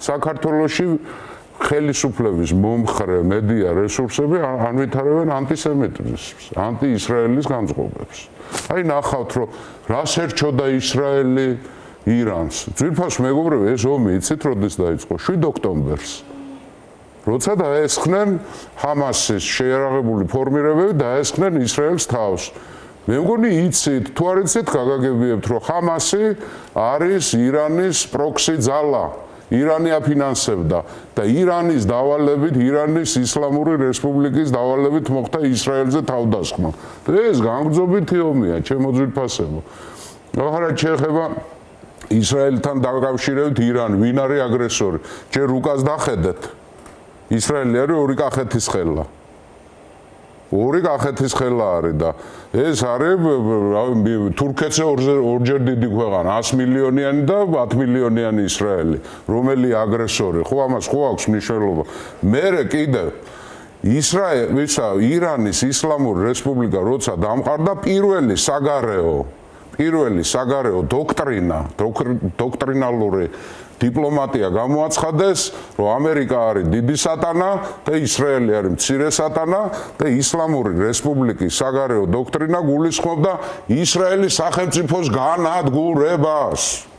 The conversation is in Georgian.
საქართველოში ხელისუფლების მომხრე მედია რესურსები ანვითარებენ ანტისემიტიზმს, ანტიისრაელის განწყობებს. აი ნახავთ, რომ რას ერჩოდა ისრაელი ირანს. ძვირფას მეგობრებო, ეს ომი იცით როდის დაიწყო? 7 ოქტომბერს. როცა დაესხნენ ჰამასის შეიარაღებული ფორმირებები დაესხნენ ისრაელს თავს. მე მგონი იცით, თუ არ იცით, გაგაგებიებთ, რომ ჰამასი არის ირანის პროქსი ძალა. ირანი აფინანსებდა და ირანის დავალებით, ირანის ისლამური რესპუბლიკის დავალებით მოხდა ისრაელზე თავდასხმა. ეს განგრძობითი ომია, ჩემო ძვირფასებო. ახლა შეეხება ისრაელთან დაკავშირებით ირანი, ვინ არის აგრესორი? ჯერ უკას დახედეთ. ისრაელი არის ორი კახეთის ხელა. ორი კახეთის ხელა არის და ეს არის თურქეთზე ორჯერ დიდი ქვეყანა, 100 მილიონიანი და 10 მილიონიანი ისრაელი, რომელი აგრესორი. ხო ამას ხო აქვს მნიშვნელობა. მერე კიდევ ირანის ისლამური რესპუბლიკა როცა დამყარდა პირველი საგარეო დოქტრინალური დიპლომატია გამოაცხადეს, რომ ამერიკა არის დიდი სატანა და ისრაელი არის მცირე სატანა და ისლამური რესპუბლიკის საგარეო დოქტრინა გულისხმობდა ისრაელის სახელმწიფოს განადგურებას.